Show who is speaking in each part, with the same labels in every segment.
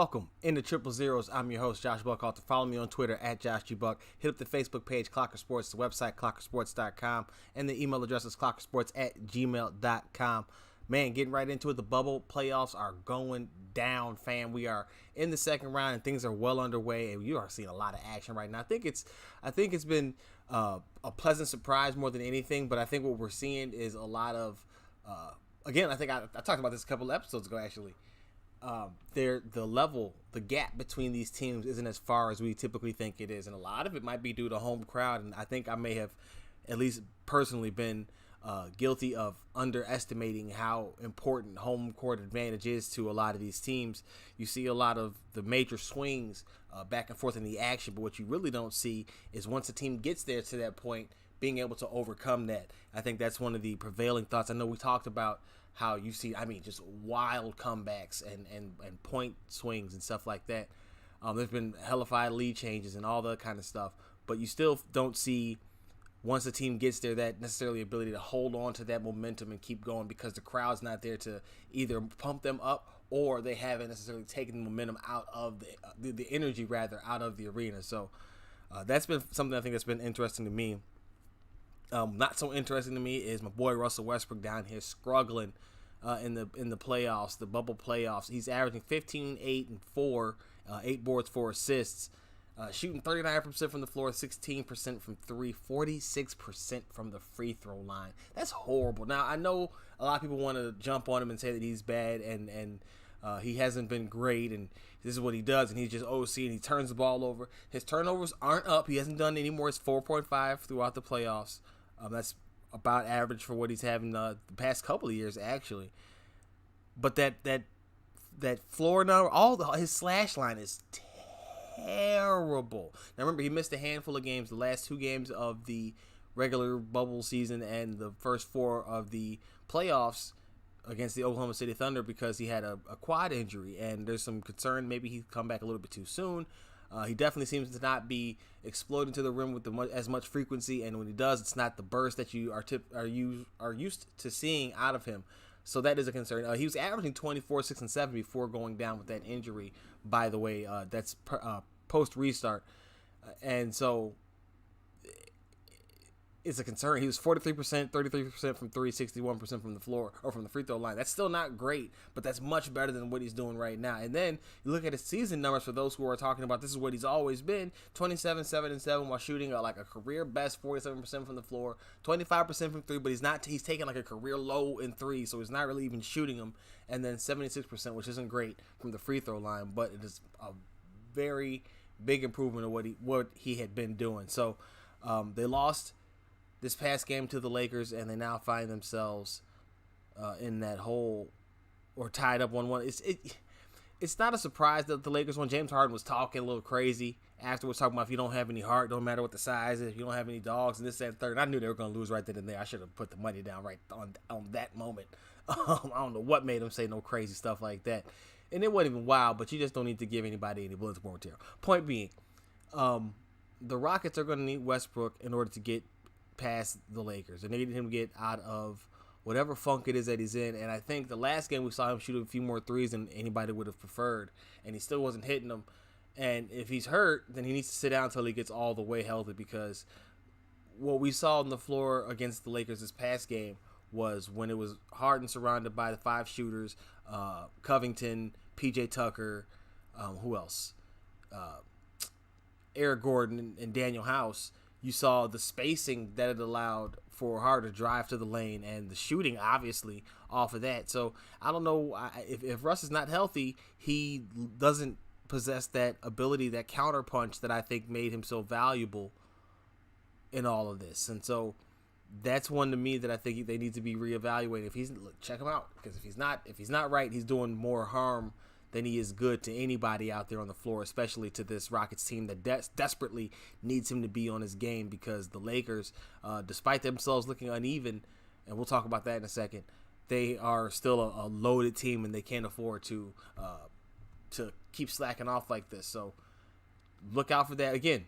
Speaker 1: Welcome into Triple Zeros. I'm your host, Josh Buckalter. Follow me on Twitter at JoshGBuck. Hit up the Facebook page, Clocker Sports, the website, clockersports.com, and the email address is clockersports@gmail.com. Man, getting right into it. The bubble playoffs are going down, fam. We are in the second round, and things are well underway, and you are seeing a lot of action right now. I think it's been a pleasant surprise more than anything, but I think what we're seeing is a lot of, again, I think I talked about this a couple of episodes ago, actually. The gap between these teams isn't as far as we typically think it is, and a lot of it might be due to home crowd. And I think I may have, at least personally, been guilty of underestimating how important home court advantage is to a lot of these teams. You see a lot of the major swings back and forth in the action, but what you really don't see is once a team gets there to that point, being able to overcome that. I think that's one of the prevailing thoughts. I know we talked about how you see, just wild comebacks and point swings and stuff like that. There's been hellified lead changes and all that kind of stuff, but you still don't see, once the team gets there, that necessarily ability to hold on to that momentum and keep going, because the crowd's not there to either pump them up, or they haven't necessarily taken the momentum out of the energy rather out of the arena. So that's been something I think that's been interesting to me. Not so interesting to me is my boy Russell Westbrook down here struggling in the playoffs, the bubble playoffs. He's averaging 15, 8, and 4, 8 boards, 4 assists, shooting 39% from the floor, 16% from 3, 46% from the free throw line. That's horrible. Now, I know a lot of people want to jump on him and say that he's bad and he hasn't been great, and this is what he does, and he's just OC, and he turns the ball over. His turnovers aren't up. He hasn't done any more. It's 4.5 throughout the playoffs. That's about average for what he's having the past couple of years, actually. But that floor number, his slash line is terrible. Now remember, he missed a handful of games, the last 2 games of the regular bubble season and the first 4 of the playoffs against the Oklahoma City Thunder, because he had a quad injury, and there's some concern maybe he'd come back a little bit too soon. He definitely seems to not be exploding to the rim with as much frequency, and when he does, it's not the burst that you are used to seeing out of him. So that is a concern. He was averaging 24, 6, and 7 before going down with that injury, by the way. That's post-restart. And so it's a concern. He was 43%, 33% from 3, 61% from the floor, or from the free throw line. That's still not great, but that's much better than what he's doing right now. And then you look at his season numbers, for those who are talking about this is what he's always been: 27, 7, and 7, while shooting like a career best 47% from the floor, 25% from 3, but he's taking like a career low in 3, so he's not really even shooting them. And then 76%, which isn't great from the free throw line, but it is a very big improvement of what he had been doing. So they lost this past game to the Lakers, and they now find themselves in that hole, or tied up 1-1. It's not a surprise that the Lakers won. James Harden was talking a little crazy afterwards, talking about if you don't have any heart, don't matter what the size is, if you don't have any dogs, and this, that, and third. And I knew they were going to lose right then and there. I should have put the money down right on that moment. I don't know what made him say no crazy stuff like that. And it wasn't even wild, but you just don't need to give anybody any bullets for material. Point being, the Rockets are going to need Westbrook in order to get past the Lakers, and they needed him to get out of whatever funk it is that he's in. And I think the last game we saw him shoot a few more threes than anybody would have preferred, and he still wasn't hitting them. And if he's hurt, then he needs to sit down until he gets all the way healthy, because what we saw on the floor against the Lakers this past game was when it was Harden surrounded by the 5 shooters, Covington, PJ Tucker, who else? Eric Gordon and Daniel House. You saw the spacing that it allowed for Harden to drive to the lane, and the shooting, obviously, off of that. So I don't know if Russ is not healthy, he doesn't possess that ability, that counter punch that I think made him so valuable in all of this. And so that's one to me that I think they need to be reevaluated. Check him out, because if he's not right, he's doing more harm than he is good to anybody out there on the floor, especially to this Rockets team that desperately needs him to be on his game, because the Lakers, despite themselves looking uneven, and we'll talk about that in a second, they are still a loaded team, and they can't afford to keep slacking off like this. So look out for that. Again,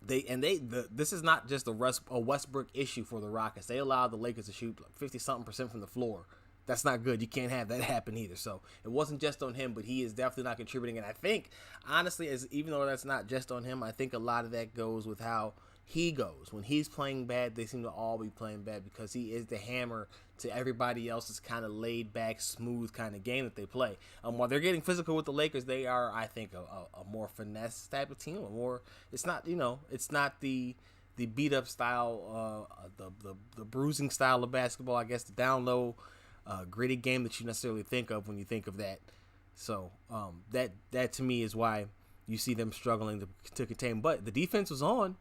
Speaker 1: this is not just a Westbrook issue for the Rockets. They allowed the Lakers to shoot 50-something% from the floor That's not good. You can't have that happen either. So it wasn't just on him, but he is definitely not contributing. And I think, honestly, even though that's not just on him, I think a lot of that goes with how he goes. When he's playing bad, they seem to all be playing bad because he is the hammer to everybody else's kind of laid back, smooth kind of game that they play. While they're getting physical with the Lakers, they are, I think, a more finesse type of team. It's not, it's not the beat up style, the bruising style of basketball. I guess the down low, gritty game that you necessarily think of when you think of that. So that to me is why you see them struggling to contain. But the defense was on.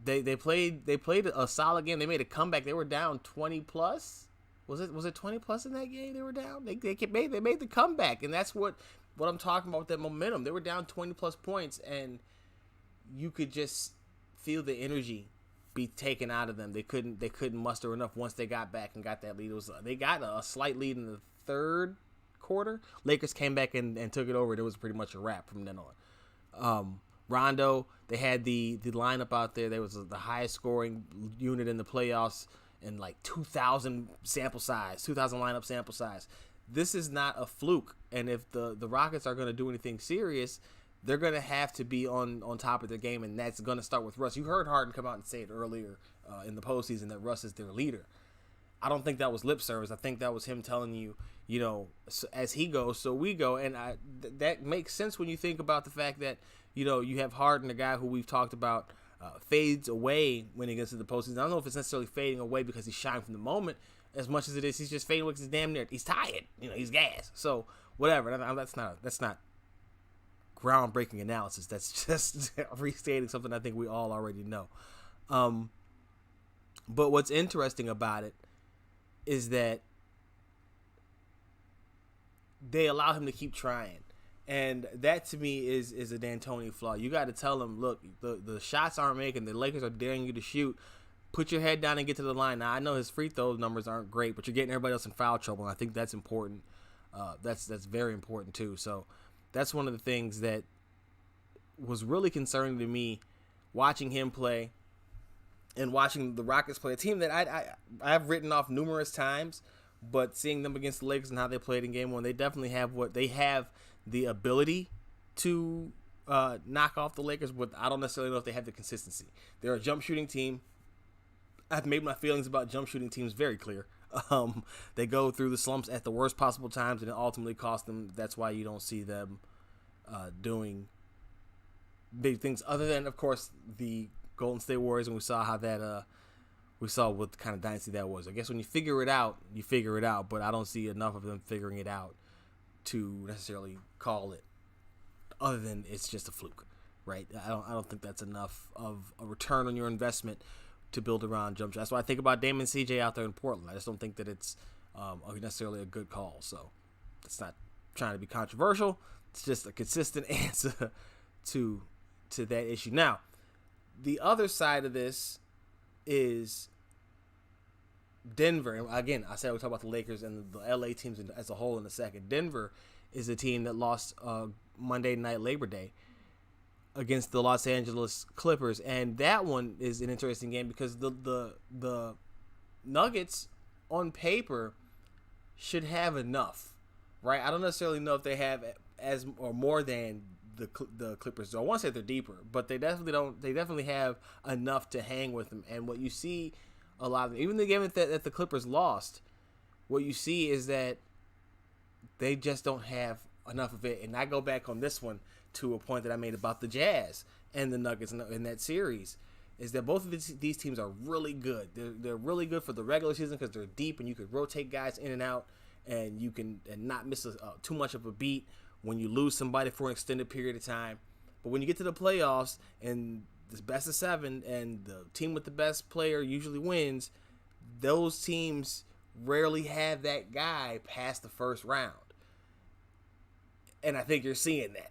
Speaker 1: They played a solid game. They made a comeback. They were down 20 plus. Was it 20 plus in that game? They were down. They made the comeback, and that's what I'm talking about with that momentum. They were down 20 plus points, and you could just feel the energy be taken out of them. They couldn't muster enough once they got back and got that lead. They got a slight lead in the third quarter. Lakers came back and took it over. It was pretty much a wrap from then on. Rondo, they had the lineup out there. There was the highest scoring unit in the playoffs in like 2,000 lineup sample size. This is not a fluke. And if the Rockets are going to do anything serious, they're going to have to be on top of their game, and that's going to start with Russ. You heard Harden come out and say it earlier in the postseason that Russ is their leader. I don't think that was lip service. I think that was him telling you, as he goes, so we go. And that makes sense when you think about the fact that, you have Harden, a guy who we've talked about, fades away when he gets to the postseason. I don't know if it's necessarily fading away because he's shying from the moment as much as it is he's just fading away because he's damn near, he's tired. He's gassed. So whatever. That's not groundbreaking analysis. That's just restating something I think we all already know. But what's interesting about it is that they allow him to keep trying. And that to me is a D'Antoni flaw. You got to tell him, look, the shots aren't making. The Lakers are daring you to shoot. Put your head down and get to the line. Now, I know his free throw numbers aren't great, but you're getting everybody else in foul trouble. And I think that's important. That's very important too. So that's one of the things that was really concerning to me watching him play and watching the Rockets play, a team that I've written off numerous times, but seeing them against the Lakers and how they played in game one, they definitely have the ability to knock off the Lakers, but I don't necessarily know if they have the consistency. They're a jump shooting team. I've made my feelings about jump shooting teams very clear. They go through the slumps at the worst possible times, and it ultimately costs them. That's why you don't see them doing big things, other than, of course, the Golden State Warriors, and we saw how that we saw what kind of dynasty that was. I guess when you figure it out, but I don't see enough of them figuring it out to necessarily call it, other than it's just a fluke, right? I don't think that's enough of a return on your investment to build around jump shots. That's why I think about Damon CJ out there in Portland. I just don't think that it's necessarily a good call. So it's not trying to be controversial. It's just a consistent answer to that issue. Now, the other side of this is Denver. And again, I said we'll talk about the Lakers and the LA teams as a whole in a second. Denver is a team that lost Monday night Labor Day against the Los Angeles Clippers, and that one is an interesting game because the Nuggets on paper should have enough, right? I don't necessarily know if they have as or more than the Clippers do. I want to say they're deeper, but they definitely don't. They definitely have enough to hang with them. And what you see a lot of them, even the game that the Clippers lost, what you see is that they just don't have enough of it. And I go back on this one to a point that I made about the Jazz and the Nuggets in that series, is that both of these teams are really good. They're really good for the regular season because they're deep and you can rotate guys in and out, and you can not miss too much of a beat when you lose somebody for an extended period of time. But when you get to the playoffs and this best of 7 and the team with the best player usually wins, those teams rarely have that guy past the first round. And I think you're seeing that.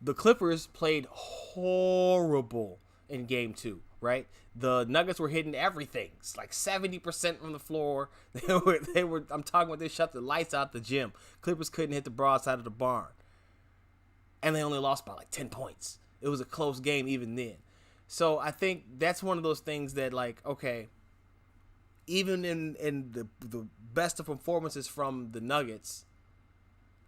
Speaker 1: The Clippers played horrible in game 2, right? The Nuggets were hitting everything. It's like 70% from the floor. They were I'm talking about, they shut the lights out the gym. Clippers couldn't hit the broadside of the barn. And they only lost by like 10 points. It was a close game even then. So I think that's one of those things that, like, okay, even in the best of performances from the Nuggets,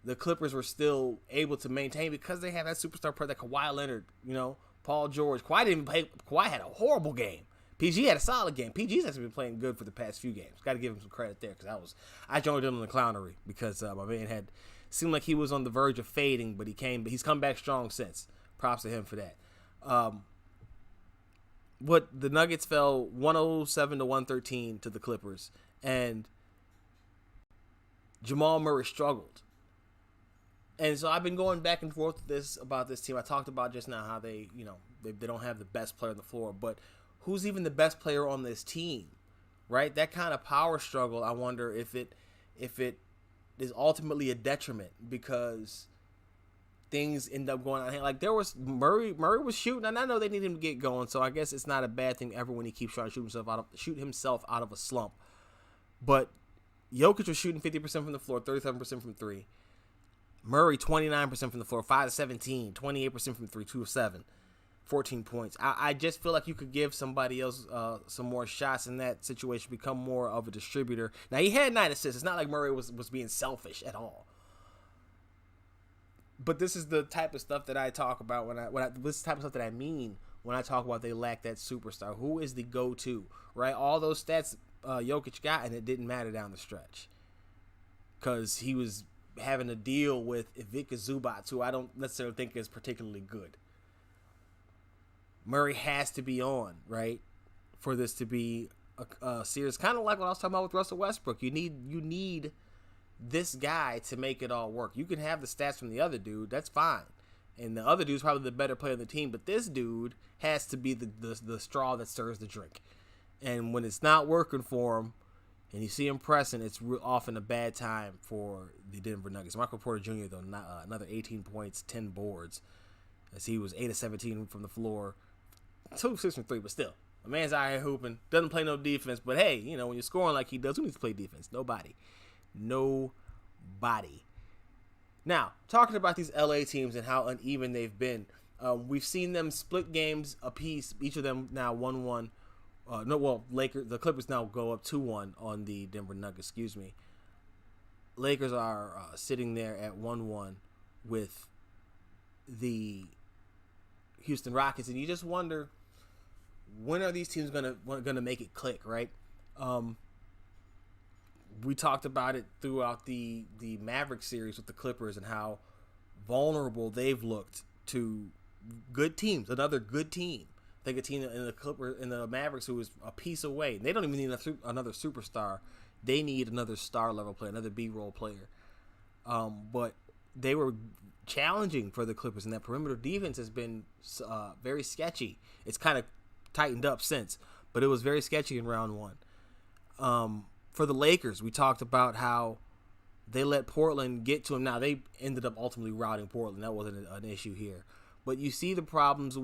Speaker 1: the Clippers were still able to maintain because they have that superstar player, that Kawhi Leonard, Paul George. Kawhi didn't even play. Kawhi had a horrible game. PG had a solid game. PG's actually been playing good for the past few games. Got to give him some credit there because I joined him in the clownery because my man seemed like he was on the verge of fading, but he's come back strong since. Props to him for that. But the Nuggets fell 107-113 to the Clippers, and Jamal Murray struggled. And so I've been going back and forth about this team. I talked about just now how they don't have the best player on the floor, but who's even the best player on this team, right? That kind of power struggle, I wonder if it is ultimately a detriment because things end up going on. Like there was Murray was shooting, and I know they need him to get going, so I guess it's not a bad thing ever when he keeps trying to shoot himself out of a slump. But Jokic was shooting 50% from the floor, 37% from three. Murray 29% from the floor, 5-17, 28% from three, 2 of 7, 14 points. I just feel like you could give somebody else some more shots in that situation, become more of a distributor. Now he had 9 assists. It's not like Murray was being selfish at all. But this is the type of stuff that I talk about this type of stuff that I mean when I talk about they lack that superstar. Who is the go-to, right? All those stats Jokic got, and it didn't matter down the stretch because he was having to deal with Ivica Zubac, who I don't necessarily think is particularly good. Murray has to be on, right, for this to be a series. Kind of like what I was talking about with Russell Westbrook. You need this guy to make it all work. You can have the stats from the other dude. That's fine. And the other dude's probably the better player on the team. But this dude has to be the straw that stirs the drink. And when it's not working for him, and you see him pressing, it's often a bad time for the Denver Nuggets. Michael Porter Jr., though, another 18 points, 10 boards, as he was 8 of 17 from the floor, 2 of 6 from 3, but still. A man's out here hooping, doesn't play no defense, but hey, when you're scoring like he does, who needs to play defense? Nobody. Now, talking about these LA teams and how uneven they've been, we've seen them split games apiece, each of them now 1-1. The Clippers now go up 2-1 on the Denver Nuggets, Lakers are sitting there at 1-1 with the Houston Rockets, and you just wonder, when are these teams gonna make it click, right? We talked about it throughout the Mavericks series with the Clippers and how vulnerable they've looked to good teams, another good team. I think a team in the Mavericks who is a piece away. They don't even need another superstar. They need another star level player, another B-role player. But they were challenging for the Clippers, and that perimeter defense has been very sketchy. It's kind of tightened up since, but it was very sketchy in round one. For the Lakers, we talked about how they let Portland get to them. Now, they ended up ultimately routing Portland. That wasn't an issue here. But you see the problems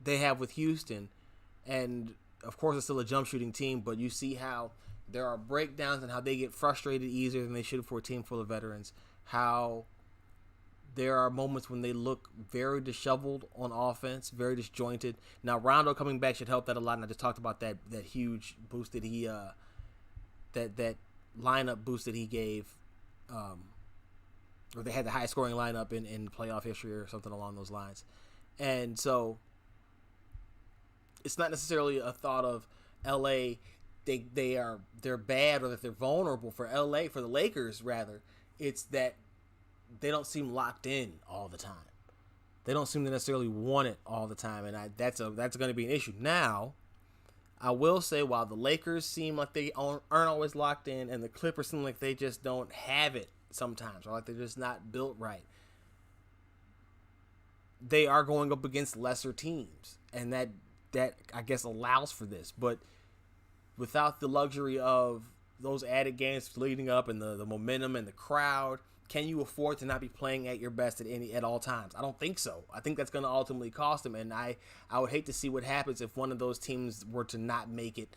Speaker 1: they have with Houston, and of course it's still a jump shooting team, but you see how there are breakdowns and how they get frustrated easier than they should for a team full of veterans, how there are moments when they look very disheveled on offense, very disjointed. Now Rondo coming back should help that a lot, and I just talked about that huge boost that he that lineup boost that he gave, or they had the highest scoring lineup in playoff history or something along those lines. And so it's not necessarily a thought of LA they're bad or that they're vulnerable for LA, for the Lakers rather. It's that they don't seem locked in all the time. They don't seem to necessarily want it all the time, and that's going to be an issue. Now, I will say, while the Lakers seem like they aren't always locked in, and the Clippers seem like they just don't have it sometimes, or like they're just not built right, they are going up against lesser teams, and that I guess allows for this. But without the luxury of those added games leading up and the momentum and the crowd, can you afford to not be playing at your best at all times? I don't think so. I think that's going to ultimately cost them, and I would hate to see what happens if one of those teams were to not make it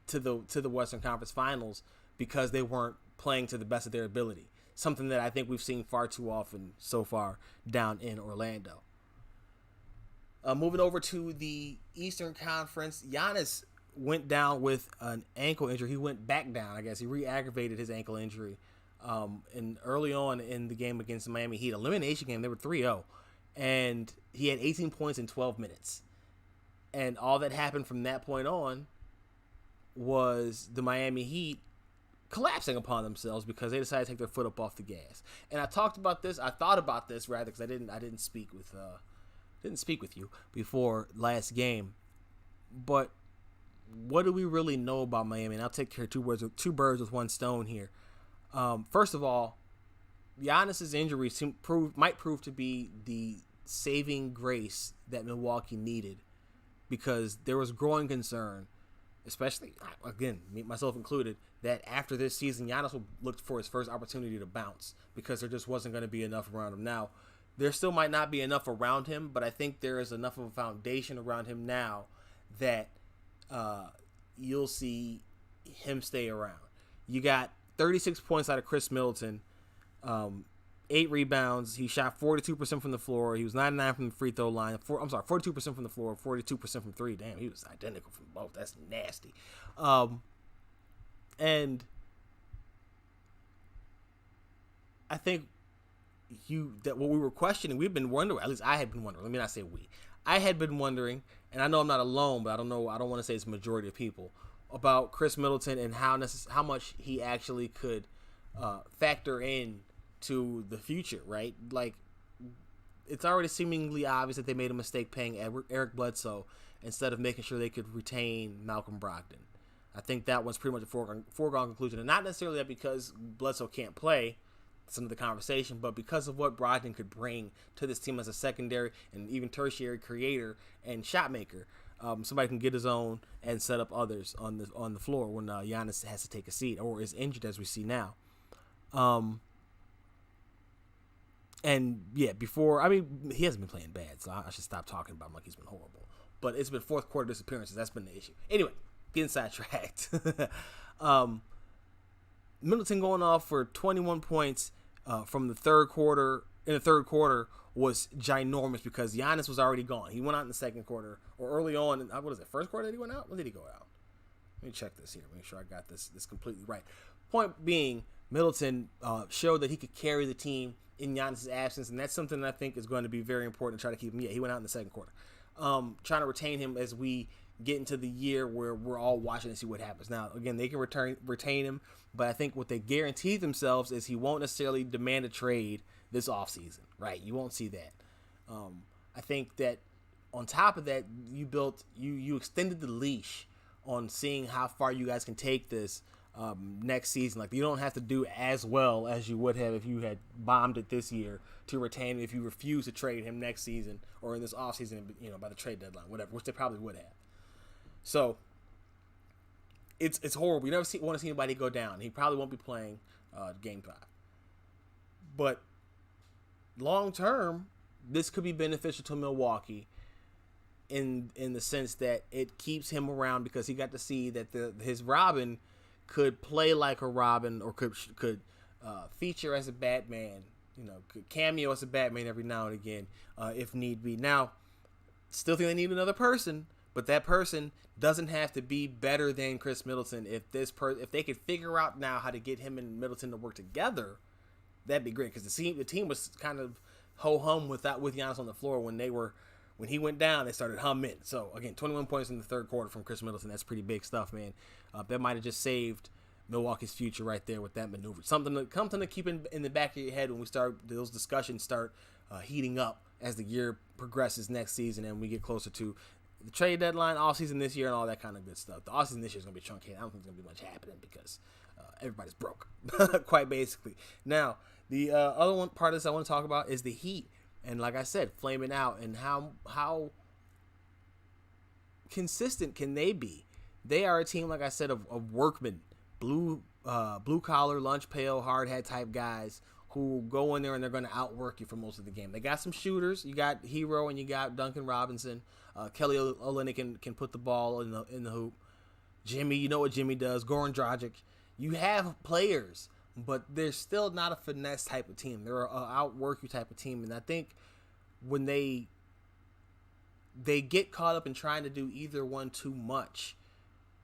Speaker 1: to the Western Conference Finals because they weren't playing to the best of their ability. Something that I think we've seen far too often so far down in Orlando. Moving over to the Eastern Conference, Giannis went down with an ankle injury. He went back down, I guess. He re-aggravated his ankle injury. And early on in the game against the Miami Heat, elimination game, they were 3-0. And he had 18 points in 12 minutes. And all that happened from that point on was the Miami Heat collapsing upon themselves because they decided to take their foot up off the gas. And I thought about this rather, because I didn't speak with you before last game. But what do we really know about Miami? And I'll take care of two birds with one stone here. First of all, Giannis's injury might prove to be the saving grace that Milwaukee needed, because there was growing concern, especially, again, myself included, that after this season, Giannis will look for his first opportunity to bounce because there just wasn't going to be enough around him. Now, there still might not be enough around him, but I think there is enough of a foundation around him now that you'll see him stay around. You got 36 points out of Chris Middleton, 8 rebounds. He shot 42% from the floor. He was 99 from the free throw line. 42% from the floor, 42% from three. Damn, he was identical from both. That's nasty. And I think what we were questioning, we've been wondering, at least I had been wondering, let me not say we. I had been wondering, and I know I'm not alone, but I don't want to say it's the majority of people, about Chris Middleton and how much he actually could factor in to the future, right? Like, it's already seemingly obvious that they made a mistake paying Eric Bledsoe instead of making sure they could retain Malcolm Brogdon. I think that one's pretty much a foregone conclusion, and not necessarily that because Bledsoe can't play, that's another conversation, but because of what Brogdon could bring to this team as a secondary and even tertiary creator and shot maker. Somebody can get his own and set up others on the floor when Giannis has to take a seat or is injured, as we see now. And yeah, he hasn't been playing bad, so I should stop talking about him like he's been horrible. But it's been fourth quarter disappearances. That's been the issue. Anyway, getting sidetracked. Middleton going off for 21 points from the third quarter. In the third quarter was ginormous because Giannis was already gone. He went out in the second quarter or early on. What is it? First quarter that he went out? When did he go out? Let me check this here. Make sure I got this completely right. Point being, Middleton showed that he could carry the team in Giannis' absence, and that's something that I think is going to be very important to try to keep him. Yeah, he went out in the second quarter. Trying to retain him as we get into the year where we're all watching to see what happens. Now, again, they can retain him, but I think what they guarantee themselves is he won't necessarily demand a trade this offseason, right? You won't see that. I think that on top of that, you extended the leash on seeing how far you guys can take this next season. Like, you don't have to do as well as you would have if you had bombed it this year to retain him if you refuse to trade him next season or in this offseason, by the trade deadline, whatever, which they probably would have. So it's horrible. You never want to see anybody go down. He probably won't be playing Game 5. But long term, this could be beneficial to Milwaukee in the sense that it keeps him around because he got to see that his Robin could play like a Robin or could feature as a Batman, could cameo as a Batman every now and again if need be. Now, still think they need another person, but that person doesn't have to be better than Chris Middleton. If they could figure out now how to get him and Middleton to work together, that'd be great. Because the team was kind of ho-hum with Giannis on the floor when he went down. They started humming. So again, 21 points in the third quarter from Chris Middleton. That's pretty big stuff, man. That might have just saved Milwaukee's future right there with that maneuver. Something to keep in the back of your head when those discussions start heating up as the year progresses next season and we get closer to the trade deadline, offseason this year, and all that kind of good stuff. The offseason this year is going to be truncated. I don't think there's going to be much happening because everybody's broke, quite basically. Now, the other one part of this I want to talk about is the Heat. And like I said, flaming out and how consistent can they be? They are a team, like I said, of workmen, blue collar, lunch pail, hard hat type guys who go in there and they're going to outwork you for most of the game. They got some shooters. You got Hero and you got Duncan Robinson. Kelly Olynyk can put the ball in the hoop. Jimmy, you know what Jimmy does. Goran Dragic. You have players, but they're still not a finesse type of team. They're an outwork you type of team. And I think when they get caught up in trying to do either one too much,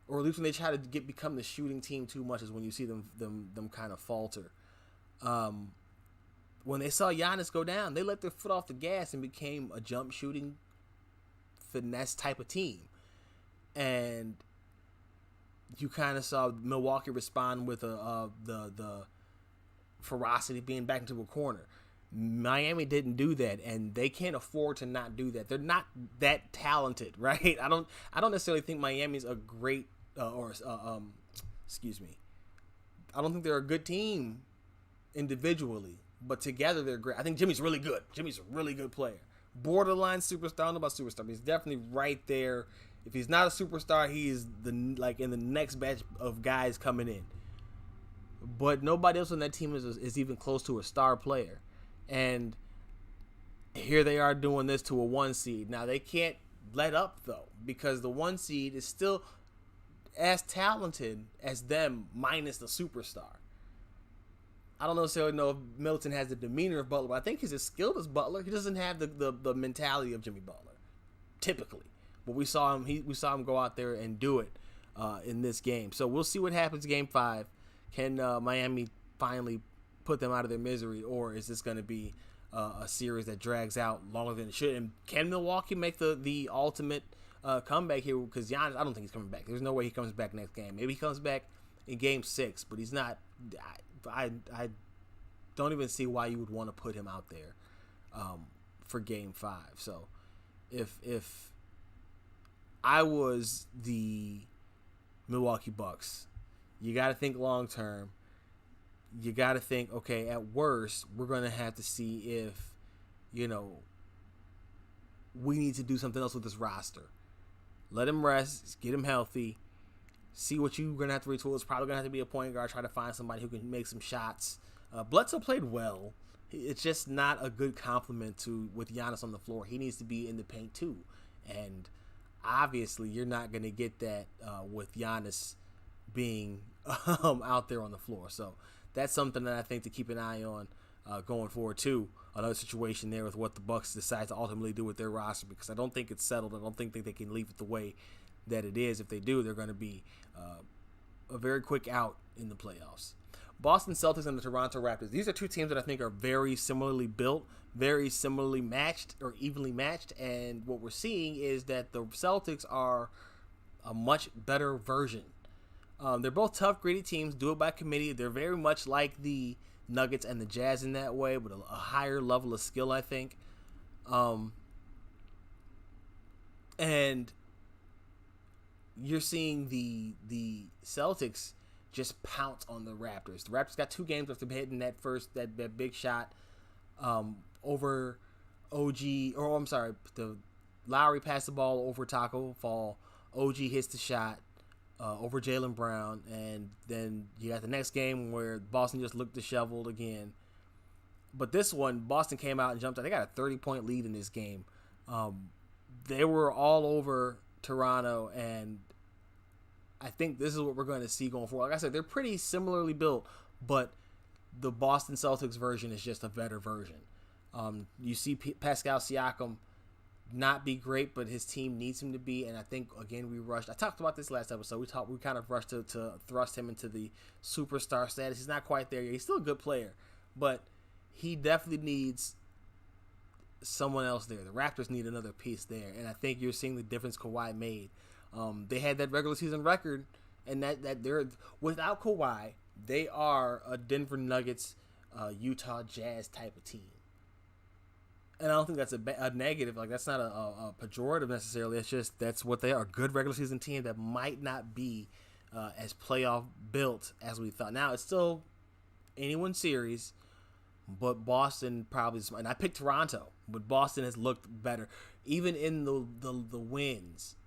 Speaker 1: or at least when they try to become the shooting team too much, is when you see them kind of falter. When they saw Giannis go down, they let their foot off the gas and became a jump shooting finesse type of team. And you kind of saw Milwaukee respond with the ferocity being back into a corner. Miami didn't do that, and they can't afford to not do that. They're not that talented, right? I don't necessarily think Miami's a great excuse me. I don't think they're a good team individually, but together they're great. I think Jimmy's really good. Jimmy's a really good player. Borderline superstar. I don't know about superstar, but he's definitely right there. If he's not a superstar, he's in the next batch of guys coming in. But nobody else on that team is even close to a star player. And here they are doing this to a 1 seed. Now they can't let up though, because the 1 seed is still as talented as them minus the superstar. I don't necessarily know if Middleton has the demeanor of Butler, but I think he's as skilled as Butler. He doesn't have the mentality of Jimmy Butler, typically. But we saw him go out there and do it in this game. So we'll see what happens Game 5. Can Miami finally put them out of their misery, or is this going to be a series that drags out longer than it should? And can Milwaukee make the ultimate comeback here? Because Giannis, I don't think he's coming back. There's no way he comes back next game. Maybe he comes back in Game 6, but he's not. I don't even see why you would want to put him out there for Game 5. So if I was the Milwaukee Bucks, you got to think long term. You got to think, okay, at worst, we're going to have to see if, we need to do something else with this roster. Let him rest, get him healthy, see what you're going to have to retool. It's probably going to have to be a point guard, try to find somebody who can make some shots. Bledsoe played well. It's just not a good complement with Giannis on the floor. He needs to be in the paint too. And obviously, you're not going to get that with Giannis being out there on the floor. So that's something that I think to keep an eye on going forward too. Another situation there with what the Bucks decide to ultimately do with their roster, because I don't think it's settled. I don't think they can leave it the way that it is. If they do, they're going to be a very quick out in the playoffs. Boston Celtics and the Toronto Raptors. These are two teams that I think are very similarly built, very similarly matched or evenly matched. And what we're seeing is that the Celtics are a much better version. They're both tough, gritty teams, do it by committee. They're very much like the Nuggets and the Jazz in that way, but a higher level of skill, I think. And you're seeing the Celtics just pounce on the Raptors. The Raptors got 2 games after hitting that big shot over OG. Or I'm sorry, the Lowry passed the ball over Taco Fall. OG hits the shot over Jaylen Brown, and then you got the next game where Boston just looked disheveled again. But this one, Boston came out and jumped out. They got a 30-point lead in this game. They were all over Toronto, and I think this is what we're going to see going forward. Like I said, they're pretty similarly built, but the Boston Celtics version is just a better version. You see Pascal Siakam not be great, but his team needs him to be, and I think, again, we rushed. I talked about this last episode. We kind of rushed to thrust him into the superstar status. He's not quite there yet. He's still a good player, but he definitely needs someone else there. The Raptors need another piece there, and I think you're seeing the difference Kawhi made. They had that regular season record, and that they're without Kawhi, they are a Denver Nuggets, Utah Jazz type of team. And I don't think that's a negative. Like, that's not a pejorative necessarily. It's just that's what they are. A good regular season team that might not be as playoff built as we thought. Now, it's still anyone's series, but Boston probably is. And I picked Toronto, but Boston has looked better. Even in the wins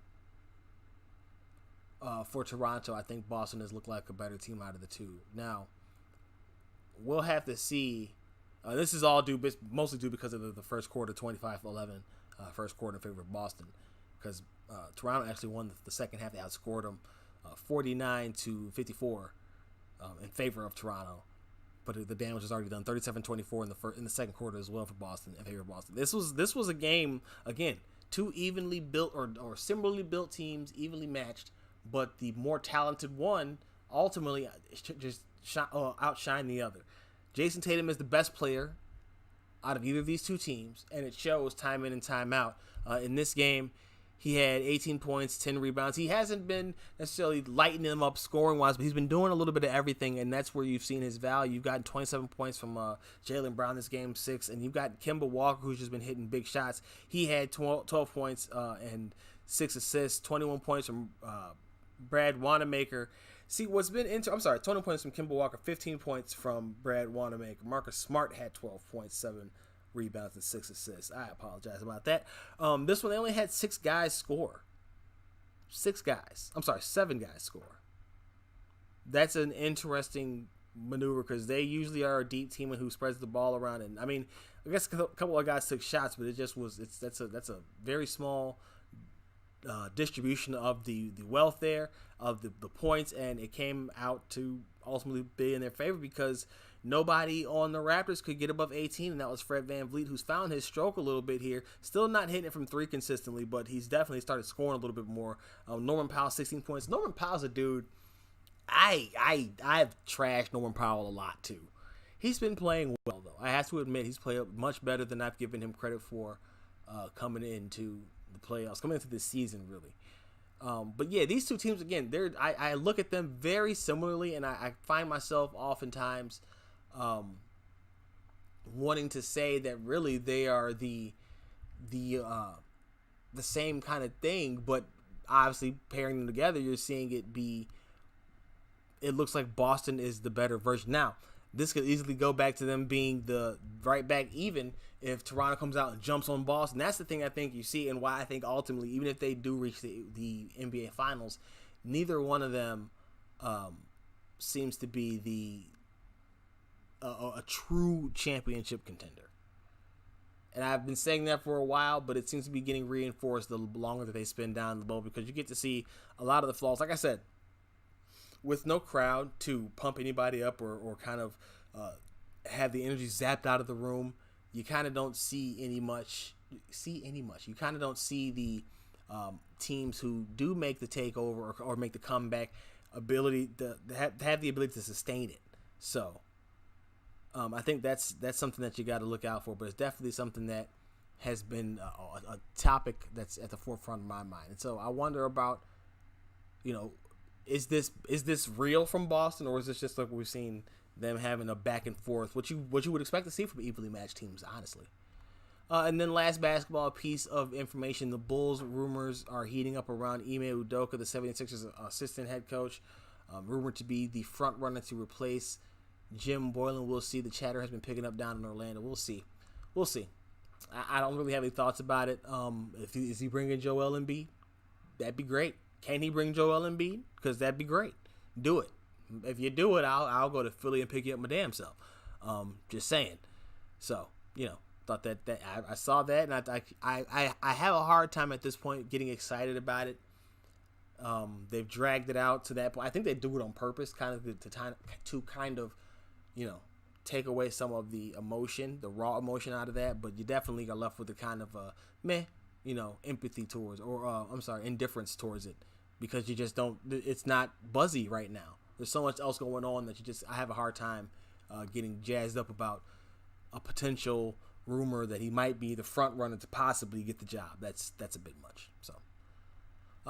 Speaker 1: for Toronto, I think Boston has looked like a better team out of the two. Now, we'll have to see. This is all mostly due because of the first quarter, 25-11, first quarter in favor of Boston, because Toronto actually won the second half. They outscored them 49-54 in favor of Toronto, but the damage was already done. 37-24 in the second quarter as well for Boston, in favor of Boston. This was a game, again, two evenly built or similarly built teams, evenly matched, but the more talented one ultimately just outshine the other. Jason Tatum is the best player out of either of these two teams, and it shows time in and time out. In this game, he had 18 points, 10 rebounds. He hasn't been necessarily lighting them up scoring-wise, but he's been doing a little bit of everything, and that's where you've seen his value. You've gotten 27 points from Jaylen Brown this game 6, and you've got Kemba Walker, who's just been hitting big shots. He had 12 points and 6 assists, 21 points from Brad Wanamaker. See, what's been 20 points from Kemba Walker, 15 points from Brad Wanamaker. Marcus Smart had 12 points, 7 rebounds, and 6 assists. I apologize about that. This one, they only had 7 guys score. That's an interesting maneuver because they usually are a deep team who spreads the ball around. And I mean, I guess a couple of guys took shots, but that's a very small distribution of the wealth there, of the points, and it came out to ultimately be in their favor because nobody on the Raptors could get above 18, and that was Fred VanVleet, who's found his stroke a little bit here. Still not hitting it from 3 consistently, but he's definitely started scoring a little bit more. Norman Powell, 16 points. Norman Powell's a dude. I've trashed Norman Powell a lot too. He's been playing well though. I have to admit he's played much better than I've given him credit for coming into the playoffs, coming into this season really. But yeah, these two teams again, I look at them very similarly, and I find myself oftentimes wanting to say that really they are the same kind of thing, but obviously pairing them together, you're seeing it looks like Boston is the better version. Now, this could easily go back to them being the right back even if Toronto comes out and jumps on Boston. That's the thing I think you see, and why I think ultimately, even if they do reach the NBA Finals, neither one of them seems to be a true championship contender. And I've been saying that for a while, but it seems to be getting reinforced the longer that they spend down the boat, because you get to see a lot of the flaws. Like I said, with no crowd to pump anybody up or kind of have the energy zapped out of the room, you kind of don't see any much. You kind of don't see the teams who do make the takeover or make the comeback ability to have the ability to sustain it. So I think that's something that you got to look out for, but it's definitely something that has been a topic that's at the forefront of my mind. And so I wonder about, is this real from Boston, or is this just like we've seen them having a back and forth, what you would expect to see from evenly matched teams, honestly. And then last basketball piece of information, the Bulls rumors are heating up around Ime Udoka, the 76ers assistant head coach, rumored to be the front runner to replace Jim Boylan. We'll see. The chatter has been picking up down in Orlando. We'll see. I don't really have any thoughts about it. Is he bringing Joel Embiid? That'd be great. Can he bring Joel Embiid? Because that'd be great. Do it. If you do it, I'll go to Philly and pick you up my damn self. Just saying. So, thought that I saw that, and I have a hard time at this point getting excited about it. They've dragged it out to that point. I think they do it on purpose, kind of to kind of, take away some of the emotion, the raw emotion out of that. But you definitely are left with the kind of empathy towards, or indifference towards it, because you just don't. It's not buzzy right now. There's so much else going on that I have a hard time getting jazzed up about a potential rumor that he might be the front runner to possibly get the job. That's a bit much. So,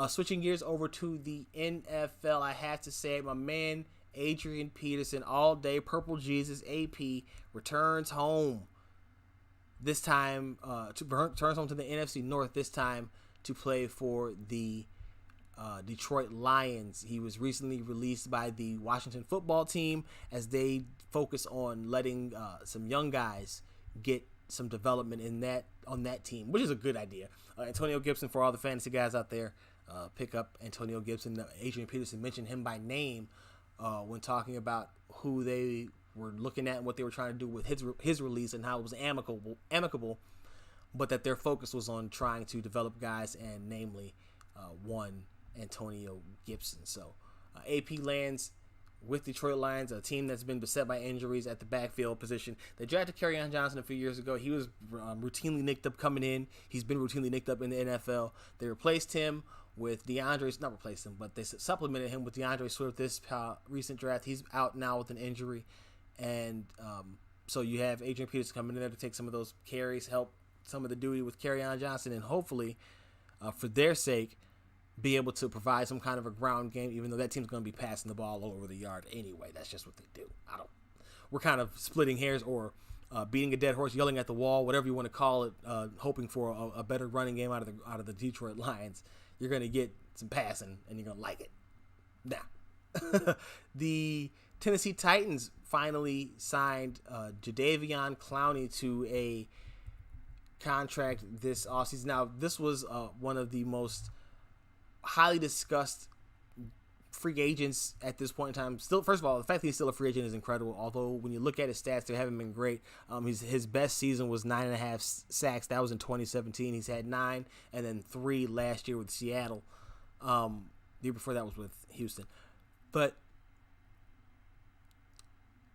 Speaker 1: switching gears over to the NFL, I have to say, my man Adrian Peterson, all day Purple Jesus AP, returns home. This time, returns home to the NFC North. This time to play for the Detroit Lions. He was recently released by the Washington football team as they focus on letting some young guys get some development on that team, which is a good idea. Antonio Gibson, for all the fantasy guys out there, pick up Antonio Gibson. Adrian Peterson mentioned him by name when talking about who they were looking at and what they were trying to do with his release and how it was amicable, but that their focus was on trying to develop guys, and namely one Antonio Gibson. So AP lands with Detroit Lions, a team that's been beset by injuries at the backfield position. They drafted Kerryon Johnson a few years ago. He was routinely nicked up coming in. He's been routinely nicked up in the NFL. They replaced him with not replaced him, but they supplemented him with DeAndre Swift this recent draft. He's out now with an injury, and so you have Adrian Peterson coming in there to take some of those carries, help some of the duty with Kerryon Johnson, and hopefully, for their sake, be able to provide some kind of a ground game, even though that team's going to be passing the ball all over the yard anyway. That's just what they do. We're kind of splitting hairs or beating a dead horse, yelling at the wall, whatever you want to call it, hoping for a better running game out of the Detroit Lions. You're going to get some passing, and you're going to like it. Now, the Tennessee Titans finally signed Jadeveon Clowney to a contract this offseason. Now, this was one of the most highly discussed free agents at this point in time. Still, first of all, the fact that he's still a free agent is incredible. Although when you look at his stats, they haven't been great. His best season was 9.5 sacks. That was in 2017. He's had 9 and then 3 last year with Seattle. The year before that was with Houston. But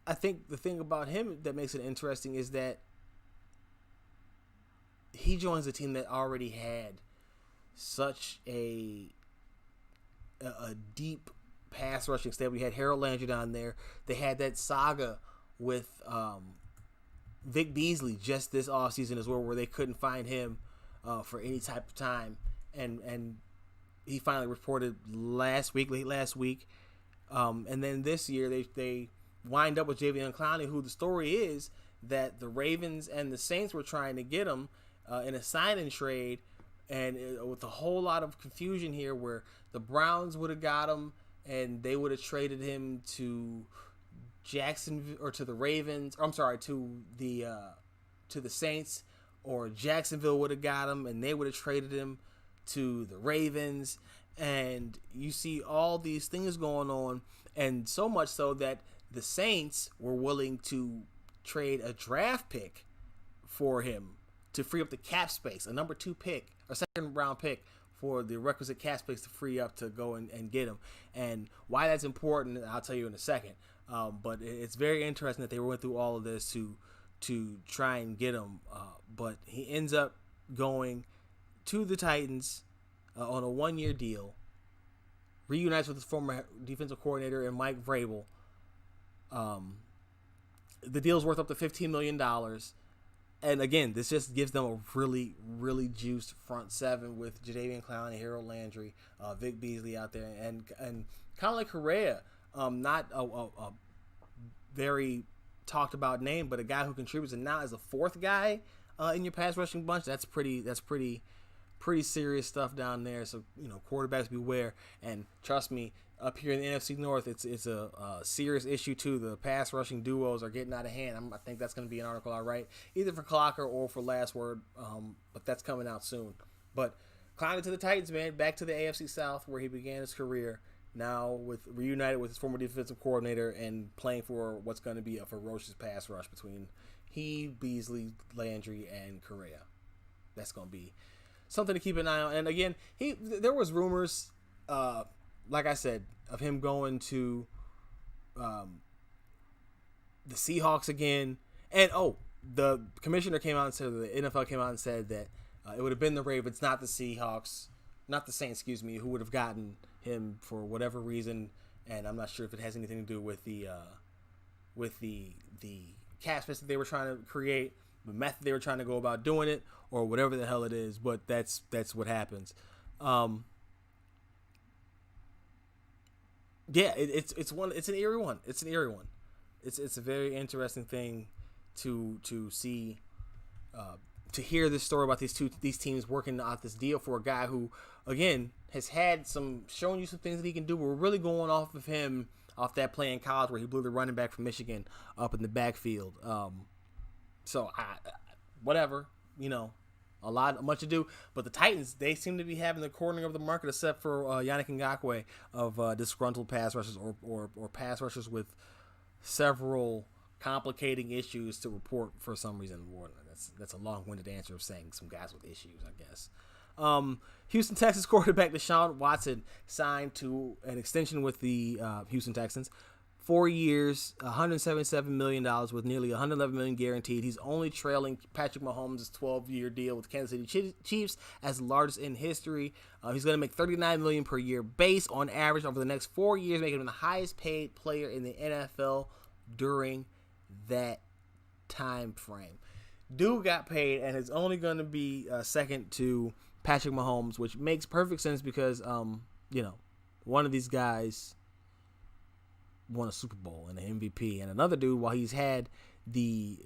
Speaker 1: I think the thing about him that makes it interesting is that he joins a team that already had such a deep pass rushing stable. We had Harold Landry down there. They had that saga with Vic Beasley just this offseason as well, where they couldn't find him for any type of time. And he finally reported late last week. And then this year they wind up with Jadeveon Clowney, who the story is that the Ravens and the Saints were trying to get him in a sign-in trade, and with a whole lot of confusion here where the Browns would have got him and they would have traded him to Jacksonville or to the Ravens. I'm sorry, to the Saints, or Jacksonville would have got him and they would have traded him to the Ravens. And you see all these things going on, and so much so that the Saints were willing to trade a draft pick for him to free up the cap space, a number 2 pick, a second round pick for the requisite cap space to free up to go and get him. And why that's important, I'll tell you in a second. But it's very interesting that they went through all of this to try and get him. But he ends up going to the Titans on a 1-year deal, reunites with his former defensive coordinator and Mike Vrabel. The deal's worth up to $15 million. And again, this just gives them a really, really juiced front seven with Jadeveon Clowney, Harold Landry, Vic Beasley out there, and kind of like Correa, not a very talked about name, but a guy who contributes, and now as a 4th guy in your pass rushing bunch. That's pretty serious stuff down there. So quarterbacks beware. And trust me, up here in the NFC North, it's a serious issue too. The pass rushing duos are getting out of hand. I think that's going to be an article I write either for Clocker or for Last Word, but that's coming out soon. But climbing to the Titans, man, back to the AFC South where he began his career. Now reunited with his former defensive coordinator and playing for what's going to be a ferocious pass rush between he, Beasley, Landry, and Correa. That's going to be something to keep an eye on. And again, there was rumors, like I said, of him going to the Seahawks again. And the commissioner came out and said, the NFL came out and said that it would have been the Ravens, not the Seahawks, not the Saints, who would have gotten him for whatever reason. And I'm not sure if it has anything to do with the cap space that they were trying to create, the method they were trying to go about doing it, or whatever the hell it is. But that's what happens. Yeah, it's an eerie one. It's an eerie one. It's a very interesting thing to see, to hear this story about these teams working out this deal for a guy who, again, has shown you some things that he can do. We're really going off of him, off that play in college where he blew the running back from Michigan up in the backfield. So whatever, much to do. But the Titans, they seem to be having the cornering of the market, except for Yannick Ngakoue of disgruntled pass rushers or pass rushers with several complicating issues to report for some reason. That's a long-winded answer of saying some guys with issues, I guess. Houston Texans quarterback Deshaun Watson signed to an extension with the Houston Texans 4 years, $177 million with nearly $111 million guaranteed. He's only trailing Patrick Mahomes' 12-year deal with the Kansas City Chiefs as the largest in history. He's going to make $39 million per year base on average over the next 4 years, making him the highest paid player in the NFL during that time frame. Dude got paid and is only going to be second to Patrick Mahomes, which makes perfect sense because, one of these guys won a Super Bowl and an MVP, and another dude, while he's had the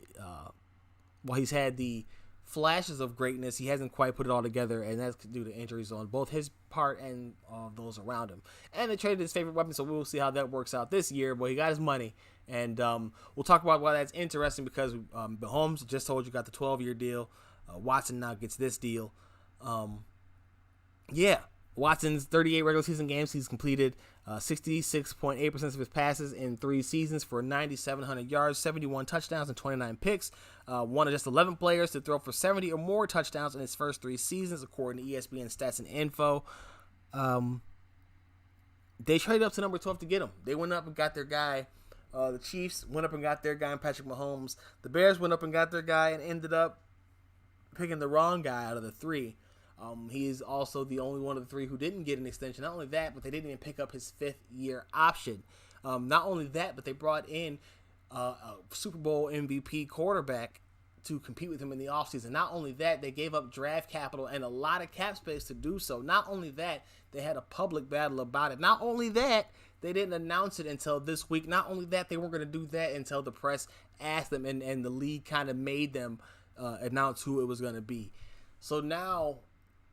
Speaker 1: flashes of greatness, he hasn't quite put it all together, and that's due to injuries on both his part and those around him. And they traded his favorite weapon, so we'll see how that works out this year. But he got his money, and we'll talk about why that's interesting because Mahomes just told you got the 12-year deal. Watson now gets this deal. Watson's 38 regular season games, he's completed 66.8% of his passes in 3 seasons for 9,700 yards, 71 touchdowns, and 29 picks. One of just 11 players to throw for 70 or more touchdowns in his first 3 seasons, according to ESPN Stats and Info. They traded up to number 12 to get him. They went up and got their guy. The Chiefs went up and got their guy in Patrick Mahomes. The Bears went up and got their guy and ended up picking the wrong guy out of the 3. He is also the only one of the 3 who didn't get an extension. Not only that, but they didn't even pick up his 5th-year option. Not only that, but they brought in a Super Bowl MVP quarterback to compete with him in the offseason. Not only that, they gave up draft capital and a lot of cap space to do so. Not only that, they had a public battle about it. Not only that, they didn't announce it until this week. Not only that, they weren't going to do that until the press asked them, and the league kind of made them announce who it was going to be. So now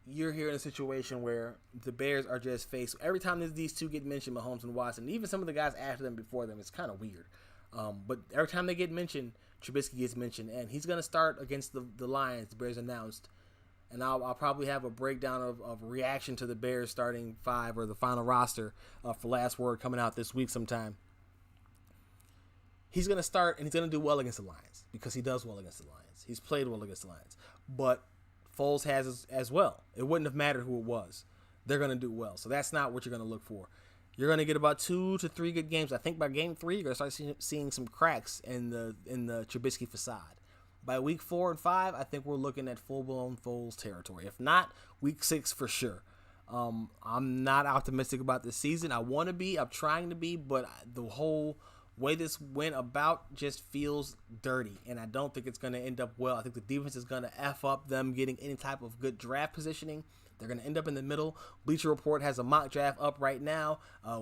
Speaker 1: you're here in a situation where the Bears are just faced. Every time these two get mentioned, Mahomes and Watson, and even some of the guys after them, before them, it's kind of weird. But every time they get mentioned, Trubisky gets mentioned, and he's going to start against the Lions, the Bears announced. And I'll probably have a breakdown of reaction to the Bears starting 5 or the final roster for Last Word coming out this week sometime. He's going to start, and he's going to do well against the Lions because he does well against the Lions. He's played well against the Lions. But Foles has as well. It wouldn't have mattered who it was. They're going to do well. So that's not what you're going to look for. You're going to get about 2 to 3 good games. I think by game 3, you're going to start seeing some cracks in the Trubisky facade. By week 4 and 5, I think we're looking at full-blown Foles territory. If not, week 6 for sure. I'm not optimistic about this season. I want to be. I'm trying to be. But the whole way this went about just feels dirty, and I don't think it's going to end up well. I think the defense is going to F up them getting any type of good draft positioning. They're going to end up in the middle. Bleacher Report has a mock draft up right now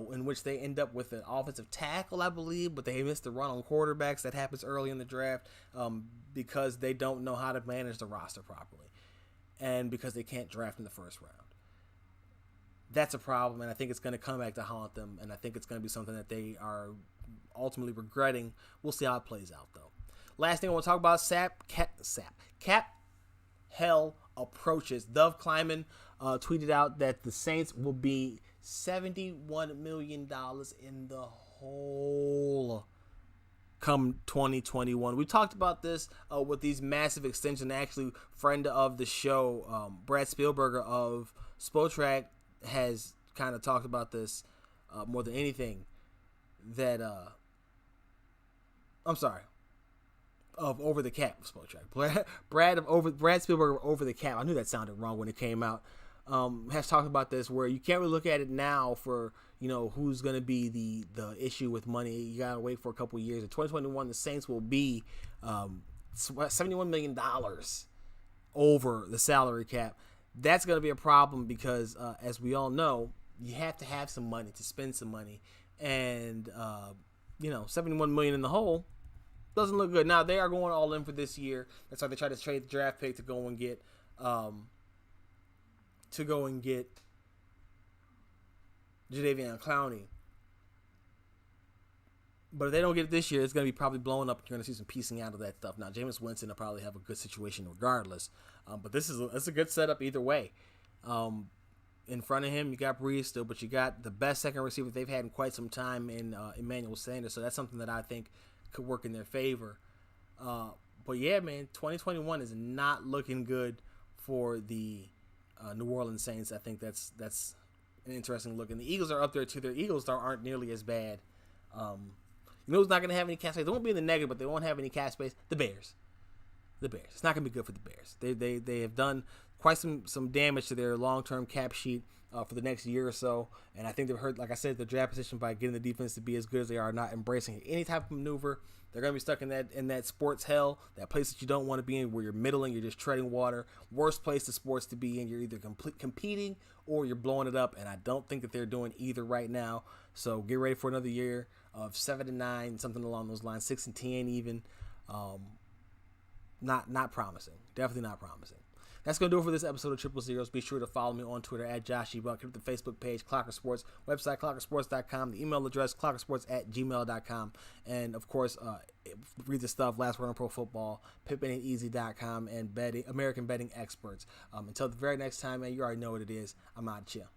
Speaker 1: in which they end up with an offensive tackle, I believe, but they missed the run on quarterbacks. That happens early in the draft because they don't know how to manage the roster properly and because they can't draft in the first round. That's a problem, and I think it's going to come back to haunt them, and I think it's going to be something that they are ultimately regretting. We'll see how it plays out, though. Last thing I want to talk about, cap hell approaches. Dov Kleiman tweeted out that the Saints will be $71 million in the hole come 2021. We talked about this with these massive extensions. Actually, friend of the show, Brad Spielberger of Spotrac, has kind of talked about this more than anything. That of Over the Cap Spotrac. Brad Spielberg of Over the Cap. I knew that sounded wrong when it came out. Has talked about this where you can't really look at it now for who's going to be the issue with money. You gotta wait for a couple years. In 2021, the Saints will be $71 million over the salary cap. That's going to be a problem because, as we all know, you have to have some money to spend some money. And, $71 million in the hole doesn't look good. Now, they are going all in for this year. That's why they tried to trade the draft pick to go and get Jadeveon Clowney. But if they don't get it this year, it's going to be probably blowing up. You're going to see some piecing out of that stuff. Now, Jameis Winston will probably have a good situation regardless. But it's a good setup either way. In front of him, you got Breeze still, but you got the best second receiver they've had in quite some time in Emmanuel Sanders. So that's something that I think could work in their favor. But yeah, man, 2021 is not looking good for the New Orleans Saints. I think that's an interesting look. And the Eagles are up there too. Their Eagles aren't nearly as bad. You know who's not going to have any cap space? They won't be in the negative, but they won't have any cap space. The Bears. The Bears. It's not going to be good for the Bears. They have done quite some damage to their long-term cap sheet for the next year or so. And I think they've hurt, like I said, the draft position by getting the defense to be as good as they are, not embracing any type of maneuver. They're going to be stuck in that sports hell, that place that you don't want to be in, where you're middling, you're just treading water. Worst place to sports to be in. You're either competing or you're blowing it up, and I don't think that they're doing either right now. So get ready for another year of 7-9, something along those lines, 6-10 even. Not promising. Definitely not promising. That's going to do it for this episode of Triple Zeros. Be sure to follow me on Twitter at Josh E. Buck. Hit the Facebook page, Clocker Sports. Website, clockersports.com. The email address, clockersports@gmail.com. And, of course, read the stuff, Last Word on Pro Football, PippinAndEasy.com, and American Betting Experts. Until the very next time, man, you already know what it is. I'm out of chill.